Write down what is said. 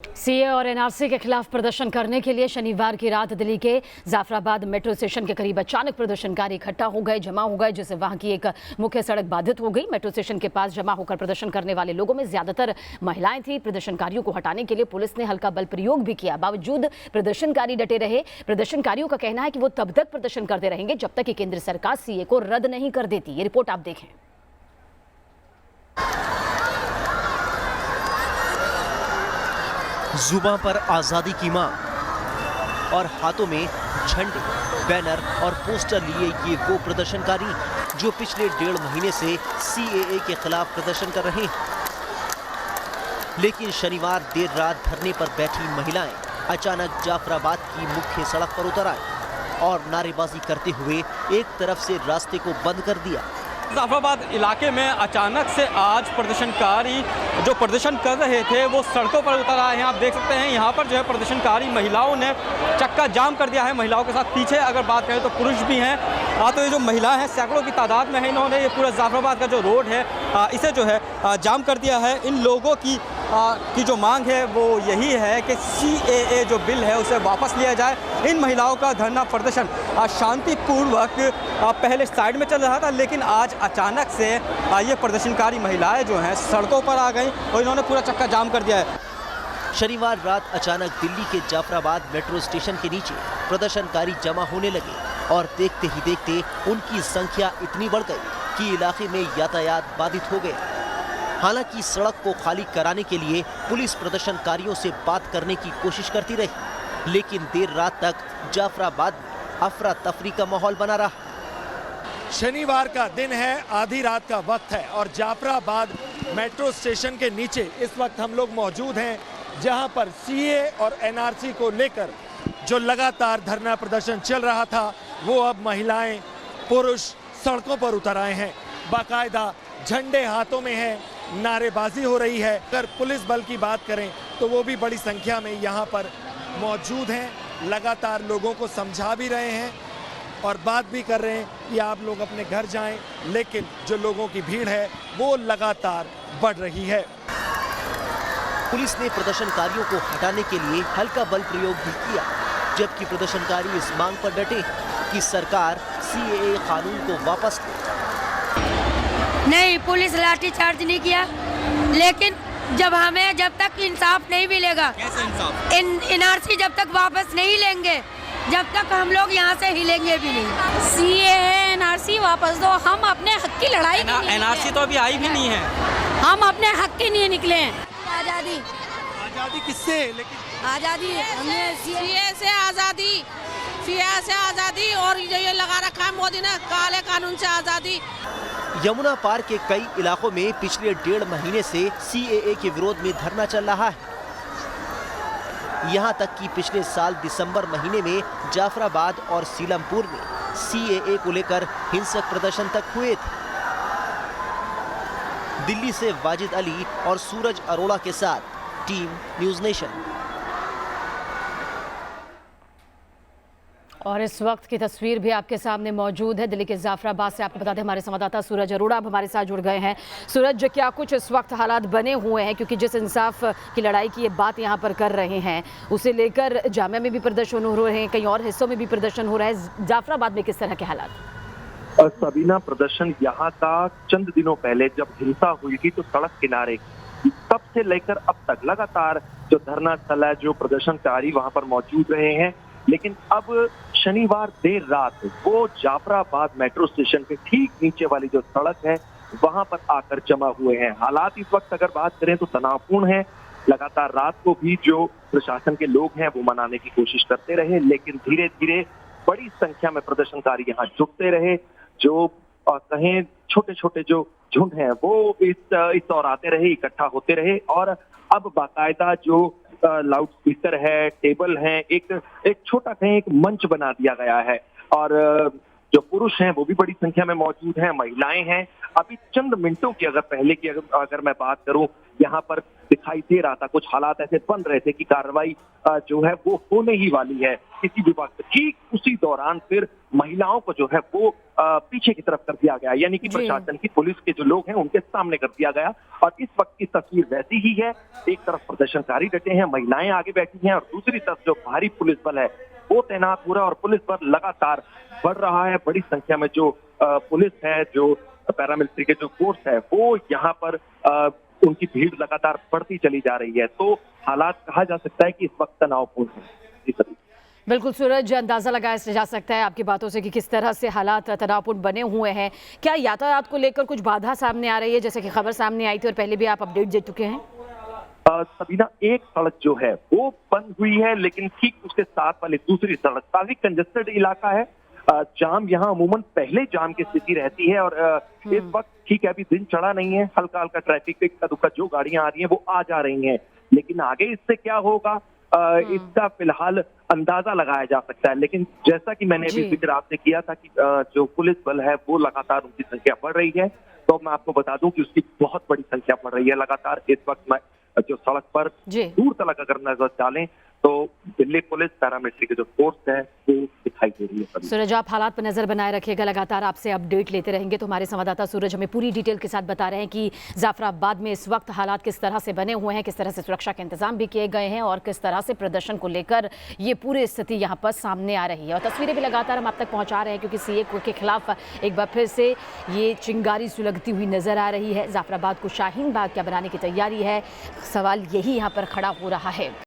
CA और NRC के खिलाफ प्रदर्शन करने के लिए शनिवार की रात दिल्ली के जाफराबाद मेट्रो स्टेशन के करीब अचानक प्रदर्शनकारी इकट्ठा हो गए, जमा हो गए, जिससे वहां की एक मुख्य सड़क बाधित हो गई। मेट्रो स्टेशन के पास जमा होकर प्रदर्शन करने वाले लोगों में ज्यादातर महिलाएं थी। प्रदर्शनकारियों को हटाने के लिए पुलिस ने हल्का बल प्रयोग भी किया। बावजूद प्रदर्शनकारी डटे रहे। प्रदर्शनकारियों का कहना है कि वो तब तक प्रदर्शन करते रहेंगे जब तक कि केंद्र सरकार सीए को रद्द नहीं कर देती। ये रिपोर्ट आप देखें। जुबां पर आजादी की मांग और हाथों में झंडे, बैनर और पोस्टर लिए ये वो प्रदर्शनकारी जो पिछले 1.5 महीने से सीएए के खिलाफ प्रदर्शन कर रहे हैं। लेकिन शनिवार देर रात धरने पर बैठी महिलाएं अचानक जाफराबाद की मुख्य सड़क पर उतर आए और नारेबाजी करते हुए एक तरफ से रास्ते को बंद कर दिया। जाफराबाद इलाके में अचानक से आज प्रदर्शनकारी जो प्रदर्शन कर रहे थे वो सड़कों पर उतर आए हैं। आप देख सकते हैं यहाँ पर जो है प्रदर्शनकारी महिलाओं ने चक्का जाम कर दिया है। महिलाओं के साथ पीछे अगर बात करें तो पुरुष भी हैं। तो ये जो महिला हैं सैकड़ों की तादाद में है। इन्होंने ये पूरा जाफराबाद का जो रोड है इसे जो है जाम कर दिया है। इन लोगों की जो मांग है वो यही है कि सीएए जो बिल है उसे वापस लिया जाए। इन महिलाओं का धरना प्रदर्शन शांतिपूर्वक पहले साइड में चल रहा था, लेकिन आज अचानक से ये प्रदर्शनकारी महिलाएं जो हैं सड़कों पर आ गई और इन्होंने पूरा चक्का जाम कर दिया है। शनिवार रात अचानक दिल्ली के जाफराबाद मेट्रो स्टेशन के नीचे प्रदर्शनकारी जमा होने लगे और देखते ही देखते उनकी संख्या इतनी बढ़ गई कि इलाके में यातायात बाधित हो गया। हालांकि सड़क को खाली कराने के लिए पुलिस प्रदर्शनकारियों से बात करने की कोशिश करती रही, लेकिन देर रात तक जाफराबाद में अफरा तफरी का माहौल बना रहा। शनिवार का दिन है, आधी रात का वक्त है और जाफराबाद मेट्रो स्टेशन के नीचे इस वक्त हम लोग मौजूद हैं, जहां पर सीए और एनआरसी को लेकर जो लगातार धरना प्रदर्शन चल रहा था वो अब महिलाएं, पुरुष सड़कों पर उतर आए हैं। बाकायदा झंडे हाथों में हैं, नारेबाजी हो रही है। अगर पुलिस बल की बात करें तो वो भी बड़ी संख्या में यहाँ पर मौजूद हैं, लगातार लोगों को समझा भी रहे हैं और बात भी कर रहे हैं कि आप लोग अपने घर जाएं, लेकिन जो लोगों की भीड़ है वो लगातार बढ़ रही है। पुलिस ने प्रदर्शनकारियों को हटाने के लिए हल्का बल प्रयोग भी किया, जबकि प्रदर्शनकारी इस मांग पर डटे कि सरकार सीएए कानून को वापस ले। नहीं, पुलिस लाठी चार्ज नहीं किया, लेकिन जब तक इंसाफ नहीं मिलेगा, कैसे इंसाफ? एनआरसी जब तक वापस नहीं लेंगे, जब तक हम लोग यहाँ से हिलेंगे भी नहीं। सीए है, एनआरसी वापस दो। हम अपने हक की लड़ाई के लिए एनआरसी तो अभी आई भी नहीं है। हम अपने हक के लिए निकले हैं। आजादी किससे? लेकिन आजादी हमने सीए से आजादी, सीए से आजादी और ये लगा रखा है मोदी ने काले कानून से आजादी। यमुना पार के कई इलाकों में पिछले 1.5 महीने से सीएए के विरोध में धरना चल रहा है। यहां तक कि पिछले साल दिसंबर महीने में जाफराबाद और सीलमपुर में सीएए को लेकर हिंसक प्रदर्शन तक हुए थे। दिल्ली से वाजिद अली और सूरज अरोड़ा के साथ टीम न्यूज़ नेशन। और इस वक्त की तस्वीर भी आपके सामने मौजूद है दिल्ली के जाफराबाद से। आपको बता दें हमारे संवाददाता सूरज अरोड़ा अब हमारे साथ जुड़ गए हैं। सूरज, क्या कुछ इस वक्त हालात बने हुए हैं, क्योंकि जिस इंसाफ की लड़ाई की ये बात यहाँ पर कर रहे हैं उसे लेकर जामिया में भी प्रदर्शन हो रहे हैं, कई और हिस्सों में भी प्रदर्शन हो रहा है। जाफराबाद में किस तरह के हालात? सबीना, प्रदर्शन यहाँ का चंद दिनों पहले जब हिंसा हुई थी तो सड़क किनारे तब से लेकर अब तक लगातार जो धरना स्थल है, जो प्रदर्शनकारी वहां पर मौजूद रहे हैं, लेकिन अब शनिवार देर रात वो जाफराबाद मेट्रो स्टेशन के ठीक नीचे वाली जो सड़क है वहां पर आकर जमा हुए हैं। हालात इस वक्त अगर बात करें तो तनावपूर्ण है। लगातार रात को भी जो प्रशासन के लोग हैं वो मनाने की कोशिश करते रहे, लेकिन धीरे धीरे बड़ी संख्या में प्रदर्शनकारी यहाँ जुटते रहे। जो कहें छोटे छोटे जो झुंड हैं वो इस ओर आते रहे, इकट्ठा होते रहे और अब बाकायदा जो लाउड स्पीकर है, टेबल है, एक छोटा कहें एक मंच बना दिया गया है और जो पुरुष हैं वो भी बड़ी संख्या में मौजूद हैं, महिलाएं हैं। अभी चंद मिनटों की अगर पहले की अगर मैं बात करूं, यहाँ पर दिखाई दे रहा था। कुछ हालात ऐसे बन रहे थे कि कार्रवाई जो है वो होने ही वाली है किसी भी वक्त। ठीक उसी दौरान फिर महिलाओं को जो है वो पीछे की तरफ कर दिया गया, यानी कि प्रशासन की, पुलिस के जो लोग हैं उनके सामने कर दिया गया। और इस वक्त की तस्वीर वैसी ही है, एक तरफ प्रदर्शनकारी डटे हैं, महिलाएं आगे बैठी हैं, और दूसरी तरफ जो भारी पुलिस बल है वो तैनात हो रहा है। और पुलिस बल लगातार बढ़ रहा है, बड़ी संख्या में जो पुलिस है, जो पैरामिलिट्री के जो फोर्स है, वो यहाँ पर उनकी भीड़ लगातार बढ़ती चली जा रही है। तो हालात कहा जा सकता है कि इस वक्त तनावपूर्ण है। जी सर। बिल्कुल सूरज, अंदाजा लगाया जा सकता है आपकी बातों से कि किस तरह से हालात तनावपूर्ण बने हुए हैं। क्या यातायात को लेकर कुछ बाधा सामने आ रही है, जैसे कि खबर सामने आई थी और पहले भी आप अपडेट दे चुके हैं? सबीना, एक सड़क जो है वो बंद हुई है, लेकिन ठीक उसके साथ वाली दूसरी सड़क काफी कंजेस्टेड इलाका है। जाम यहाँ अमूमन पहले जाम की स्थिति रहती है, और इस वक्त ठीक है अभी दिन चढ़ा नहीं है, हल्का हल्का ट्रैफिक पे इक्का दुक्का जो गाड़ियां आ रही हैं वो आ जा रही हैं, लेकिन आगे इससे क्या होगा इसका फिलहाल अंदाजा लगाया जा सकता है। लेकिन जैसा कि मैंने अभी जिक्र आपसे किया था कि जो पुलिस बल है वो लगातार उनकी संख्या बढ़ रही है, तो मैं आपको बता दूं कि उसकी बहुत बड़ी संख्या बढ़ रही है लगातार। इस वक्त मैं जो सड़क पर दूर तक अगर नजर डालें तो दिल्ली पुलिस पैरामिलिट्री के जो फोर्स है वो दिखाई दे रही है। सूरज, आप हालात पर नजर बनाए रखिएगा, लगातार आपसे अपडेट लेते रहेंगे। तो हमारे संवाददाता सूरज हमें पूरी डिटेल के साथ बता रहे हैं कि जाफराबाद में इस वक्त हालात किस तरह से बने हुए हैं, किस तरह से सुरक्षा के इंतजाम भी किए गए हैं और किस तरह से प्रदर्शन को लेकर ये पूरी स्थिति यहाँ पर सामने आ रही है। और तस्वीरें भी लगातार हम आप तक पहुँचा रहे हैं, क्योंकि सीए के खिलाफ एक बार फिर से ये चिंगारी सुलगती हुई नजर आ रही है। जाफराबाद को शाहीन बाग क्या बनाने की तैयारी है, सवाल यही यहाँ पर खड़ा हो रहा है।